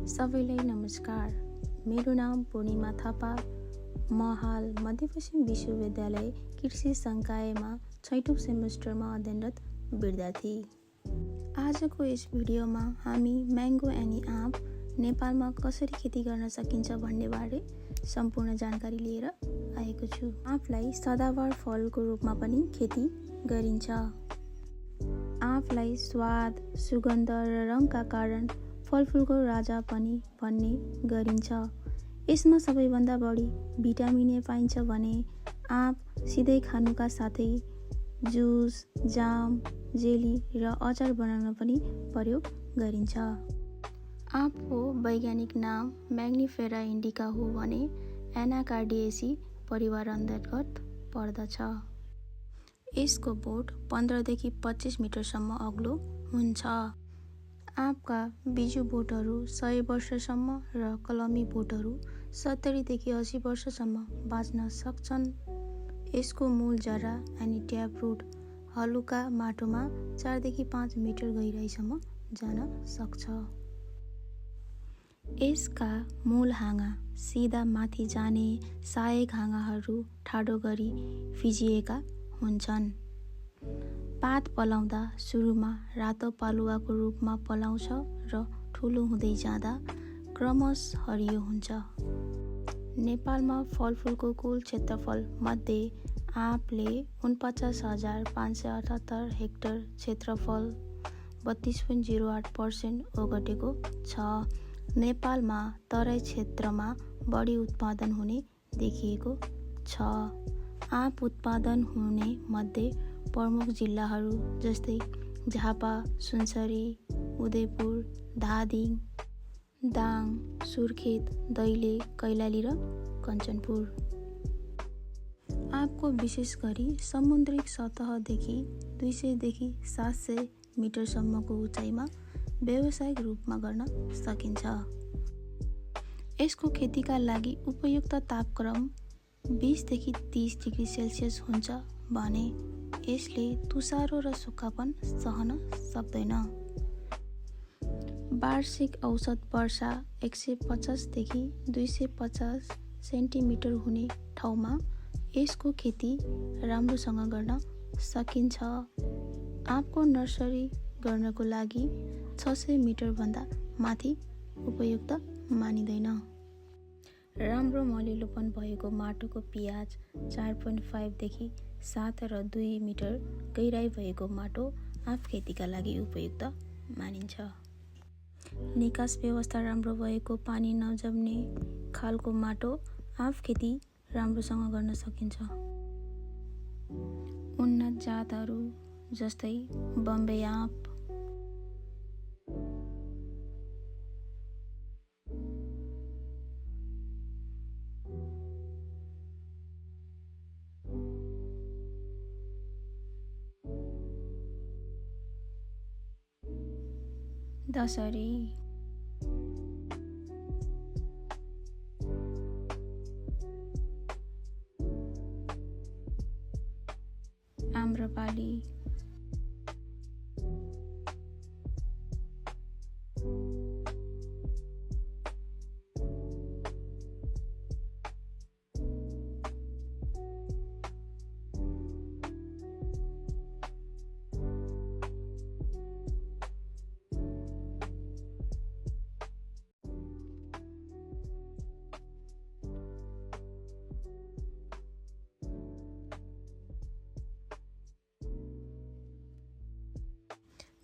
सबैलाई नमस्कार। मेरो नाम पूर्णिमा थापा। म हाल मध्यपश्चिम विश्वविद्यालय कृषि संकायमा 6औं सेमेस्टरमा अध्ययनरत विद्यार्थी। आजको यस भिडियोमा हामी म्याङ्गो एनी आँप नेपालमा कसरी खेती गर्न सकिन्छ भन्ने बारे सम्पूर्ण जानकारी लिएर आएको छु। आँपलाई सदाबार फलको रूपमा पनि खेती गरिन्छ। आँपलाई स्वाद, सुगन्ध र रङका कारण फलफुलको राजा पनि भन्ने गरिन्छ। यसमा सबैभन्दा बढी भिटामिन ए पाइन्छ भने आँप सिधै खानुका साथै जुस, जाम, जेली र अचार बनाउन पनि प्रयोग गरिन्छ। आँपको वैज्ञानिक नाम म्याग्निफेरा इन्डिका हो भने एनाकार्डिएसी परिवार अन्तर्गत पर्दछ। यसको बोट 15 देखि 25 मिटरसम्म अग्लो हुन्छ। आँपका बिजु बोटहरू 100 वर्षसम्म र कलमी बोटहरू 70 देखि 80 वर्षसम्म बाँच्न सक्छन्। यसको मूल जरा अनि ट्याप रुट हलुका माटोमा 4 देखि 5 मिटर गहिराइसम्म जान सक्छ। यसका मूल हाँगा सिधा माथि जाने सहायक हाँगाहरू ठाडो गरी फिजिएका हुन्छन्। पात पलाउँदा सुरुमा रातो पालुवाको रूपमा पलाउँछ र ठुलो हुँदै जाँदा क्रमशः हरियो हुन्छ। नेपालमा फलफुलको कुल क्षेत्रफल मध्ये आँपले 49,578 हेक्टर क्षेत्रफल 32.08% ओगटेको छ। नेपालमा तराई क्षेत्रमा बढी उत्पादन हुने देखिएको छ। आँप उत्पादन हुने मध्ये प्रमुख जिल्लाहरू जस्तै झापा, सुनसरी, उदयपुर, धादिङ, दाङ, सुर्खेत, दैले, कैलाली र कञ्चनपुर। आँपको विशेष गरी समुद्री सतहदेखि 200 देखि 700 मिटरसम्मको उचाइमा व्यावसायिक रूपमा गर्न सकिन्छ। यसको खेतीका लागि उपयुक्त तापक्रम 20 देखि 30 डिग्री सेल्सियस हुन्छ भने यसले तुषारो र सुक्खापन सहन सक्दैन। वार्षिक औसत वर्षा 150 देखि 250 सेन्टिमिटर हुने ठाउँमा यसको खेती राम्रोसँग गर्न सकिन्छ। आँपको नर्सरी गर्नको लागि 600 मिटरभन्दा माथि उपयुक्त मानिँदैन। राम्रो मलिलोपन भएको माटोको pH 4.5 देखि 7 र 2 मिटर गहिराई भएको माटो आँप खेतीका लागि उपयुक्त मानिन्छ। निकास व्यवस्था राम्रो भएको पानी नजम्ने खालको माटो आँप खेती राम्रोसँग गर्न सकिन्छ। उन्नत जातहरू जस्तै बम्बे आँप, दशहरी, आम्रपाली,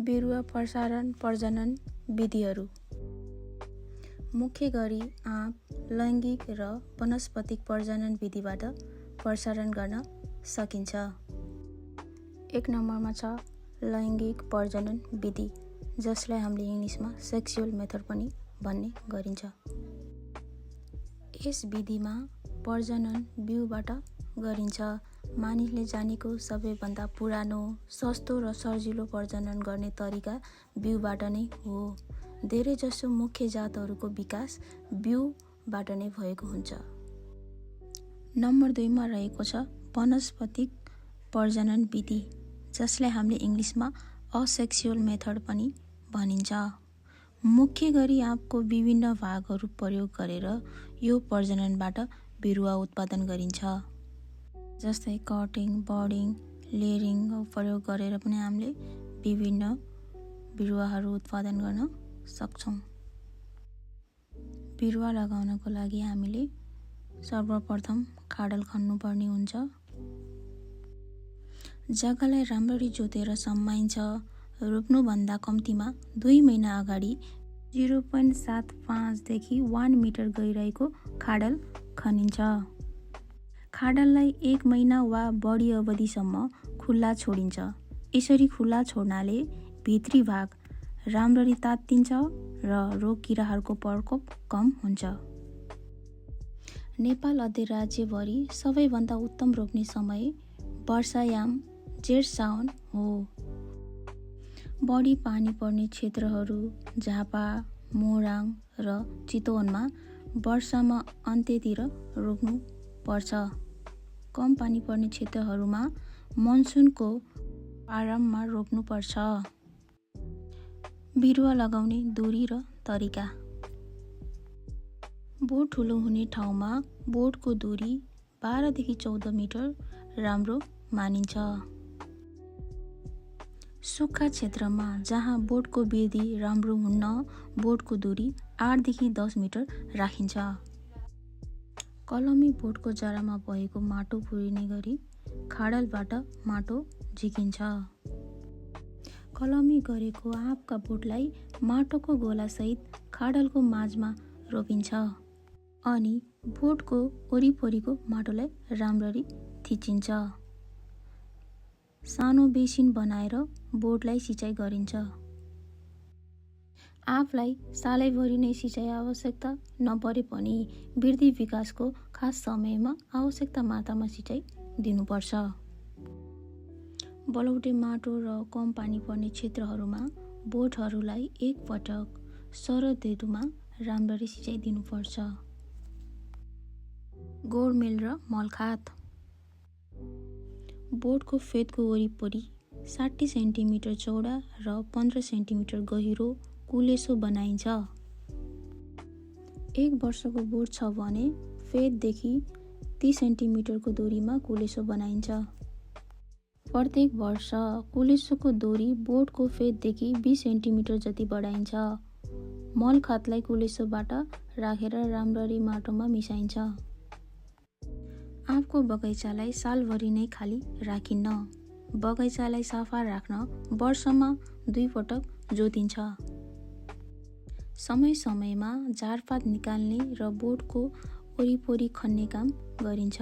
बिरुवा प्रसारण प्रजनन विधिहरू। मुख्य गरी आँप लैङ्गिक र वनस्पतिक प्रजनन विधिबाट प्रसारण गर्न सकिन्छ। 1 नम्बरमा छ लैङ्गिक प्रजनन विधि, जसलाई हामीले इङ्ग्लिसमा सेक्सुअल मेथड पनि भन्ने गरिन्छ। यस विधिमा प्रजनन बिउबाट गरिन्छ। मानिसले जानेको सबैभन्दा पुरानो, सस्तो र सजिलो प्रजनन गर्ने तरिका बिउबाट नै हो। धेरैजसो मुख्य जातहरूको विकास बिउबाट नै भएको हुन्छ। नम्बर 2 मा रहेको छ वनस्पतिक प्रजनन विधि, जसलाई हामीले इङ्ग्लिसमा असेक्सुअल मेथड पनि भनिन्छ। मुख्य गरी आँपको विभिन्न भागहरू प्रयोग गरेर यो प्रजननबाट बिरुवा उत्पादन गरिन्छ। जस्तै कटिङ, बडिङ, लेयरिङ प्रयोग गरेर पनि हामीले विभिन्न बिरुवाहरू उत्पादन गर्न सक्छौँ। बिरुवा लगाउनको लागि हामीले सर्वप्रथम खाडल खन्नुपर्ने हुन्छ। जग्गालाई राम्ररी जोतेर सम्माइन्छ। रोप्नुभन्दा कम्तीमा 2 महिना अगाडि 0.75 देखि 1 मिटर गहिराइको खाडल खनिन्छ। खाडललाई 1 महिना वा बढी अवधिसम्म खुल्ला छोडिन्छ। यसरी खुल्ला छोड्नाले भित्री भाग राम्ररी तात्तिन्छ र रोग किराहरूको प्रकोप कम हुन्छ। नेपाल अधिराज्यभरि सबैभन्दा उत्तम रोप्ने समय वर्षायाम जेठ साउन हो। बढी पानी पर्ने क्षेत्रहरू झापा, मोराङ र चितवनमा वर्षामा अन्त्यतिर रोप्नु पर्छ। कम पानी पर्ने क्षेत्रहरूमा मनसुनको प्रारम्भमा रोप्नु पर्छ। बिरुवा लगाउने दूरी र तरिका। बोट ठुलो हुने ठाउँमा बोटको दूरी 12 देखि 14 मिटर राम्रो मानिन्छ। सुक्खा क्षेत्रमा जहाँ बोटको वृद्धि राम्रो हुन्न, बोटको दूरी 8 देखि 10 मिटर राखिन्छ। कलमी बोटको जरामा भएको माटो पुरिने गरी खाडलबाट माटो झिकिन्छ। कलमी गरेको आँपका बोटलाई माटोको गोलासहित खाडलको माझमा रोपिन्छ अनि बोटको वरिपरिको माटोलाई राम्ररी थिचिन्छ। सानो बेसिन बनाएर बोटलाई सिँचाइ गरिन्छ। आँपलाई सालैभरि नै सिँचाइ आवश्यकता नपरे पनि वृद्धि विकासको खास समयमा आवश्यकता मात्रामा सिँचाइ दिनुपर्छ। बलौटे माटो र कम पानी पर्ने क्षेत्रहरूमा बोटहरूलाई एक पटक शरद ऋतुमा राम्ररी सिँचाइ दिनुपर्छ। गोडमेल र मलखात। बोटको फेदको वरिपरि 60 सेन्टिमिटर चौडा र 15 सेन्टिमिटर गहिरो कुलेसो बनाइन्छ। 1 वर्षको बोट छ भने फेददेखि 30 सेन्टिमिटरको दूरीमा कुलेसो बनाइन्छ। प्रत्येक वर्ष कुलेसोको दूरी बोटको फेददेखि 20 सेन्टिमिटर जति बढाइन्छ। मलखातलाई कुलेसोबाट राखेर राम्ररी माटोमा मिसाइन्छ। आँपको बगैँचालाई सालभरि नै खाली राखिन्न। बगैँचालाई सफा राख्न वर्षमा 2 पटक जोतिन्छ। समय समयमा झारपात निकाल्ने र बोटको वरिपरि खन्ने काम गरिन्छ।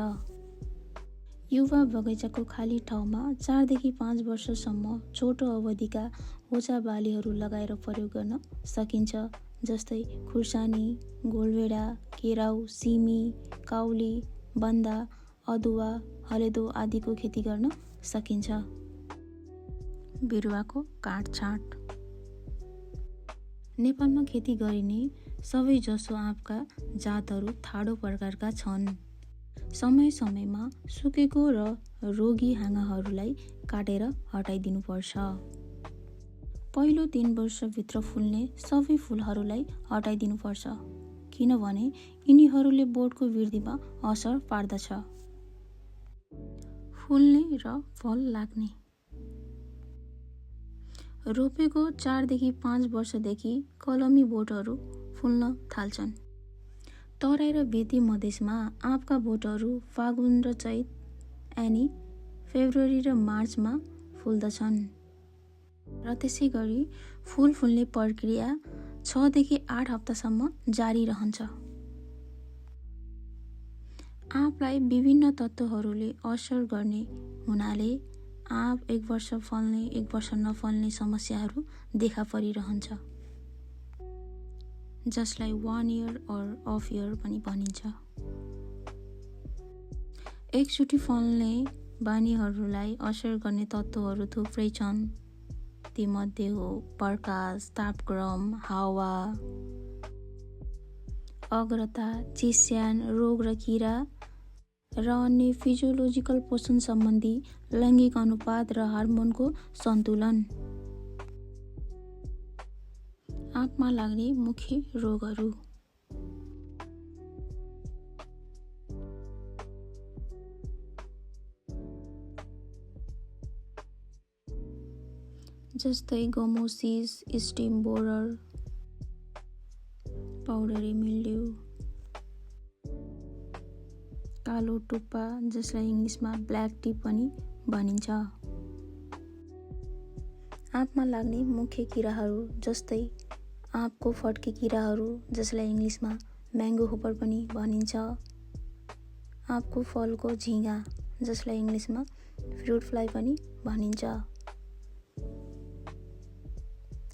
युवा बगैँचाको खाली ठाउँमा 4 देखि 5 वर्षसम्म छोटो अवधिका होचा बालीहरू लगाएर प्रयोग गर्न सकिन्छ। जस्तै खुर्सानी, गोलभेडा, केराउ, सिमी, काउली, बन्दा, अदुवा, हलेदो आदिको खेती गर्न सकिन्छ। बिरुवाको काटछाँट। नेपालमा खेती गरिने सबैजसो आँपका जातहरू ठाडो प्रकारका छन्। समय समयमा सुकेको र रोगी हाँगाहरूलाई काटेर हटाइदिनुपर्छ। पहिलो 3 वर्षभित्र फुल्ने सबै फुलहरूलाई हटाइदिनुपर्छ, किनभने यिनीहरूले बोटको वृद्धिमा असर पार्दछ। फुल्ने र फल लाग्ने। रोपेको 4 देखि 5 वर्षदेखि कलमी बोटहरू फुल्न थाल्छन्। तराई र बेती मधेसमा आँपका बोटहरू फागुन र चैत यानि फेब्रुअरी र मार्चमा फुल्दछन् र त्यसै गरी फुल फुल्ने प्रक्रिया 6 देखि 8 हप्तासम्म जारी रहन्छ। आँपलाई विभिन्न तत्त्वहरूले असर गर्ने हुनाले आँप 1 वर्ष फल्ने 1 वर्ष नफल्ने समस्याहरू देखा परिरहन्छ, जसलाई 1 इयर और अफ इयर पनि भनिन्छ। एकचोटि फल्ने बानीहरूलाई असर गर्ने तत्त्वहरू थुप्रै छन्। तीमध्ये हो प्रकाश, तापक्रम, हावा, अग्रता, चिस्यान, रोग र किरा र अन्य फिजियोलोजिकल पोषण सम्बन्धी लैङ्गिक अनुपात र हार्मोनको सन्तुलन। आँप आँपमा लाग्ने मुख्य रोगहरू। जस्तै gummosis, stem borer, powdery mildew, कालो टुप्पा जसलाई इङ्ग्लिसमा ब्ल्याक टी पनि भनिन्छ। आँपमा लाग्ने मुख्य किराहरू जस्तै आँपको फड्के किराहरू जसलाई इङ्ग्लिसमा म्याङ्गो होपर पनि भनिन्छ, आँपको फलको झिँगा जसलाई इङ्ग्लिसमा फ्रुट फ्लाइ पनि भनिन्छ,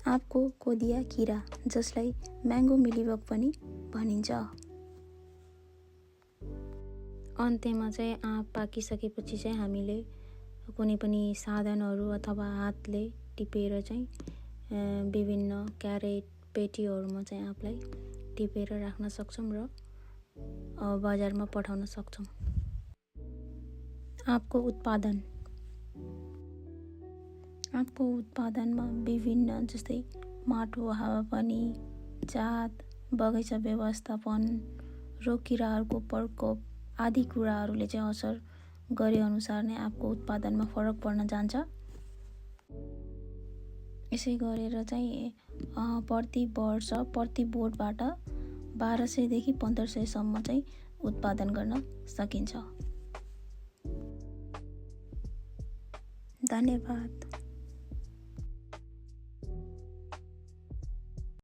आँपको कोदिया किरा जसलाई म्याङ्गो मिलिबग पनि भनिन्छ। अन्त्यमा चाहिँ आँप पाकिसकेपछि चाहिँ हामीले कुनै पनि साधनहरू अथवा हातले टिपेर चाहिँ विभिन्न क्यारेट पेटीहरूमा चाहिँ आँपलाई टिपेर राख्न सक्छौँ र बजारमा पठाउन सक्छौँ। आँपको उत्पादन। आँपको उत्पादनमा विभिन्न जस्तै माटो हावापानी, जात, बगैँचा व्यवस्थापन, रोग किराहरूको प्रकोप आदि कुराहरूले चाहिँ असर गरे अनुसार नै आँपको उत्पादनमा फरक पर्न जान्छ। यसै गरेर चाहिँ प्रति वर्ष प्रति बोटबाट 1200 देखि 1500 सम्म चाहिँ उत्पादन गर्न सकिन्छ। धन्यवाद।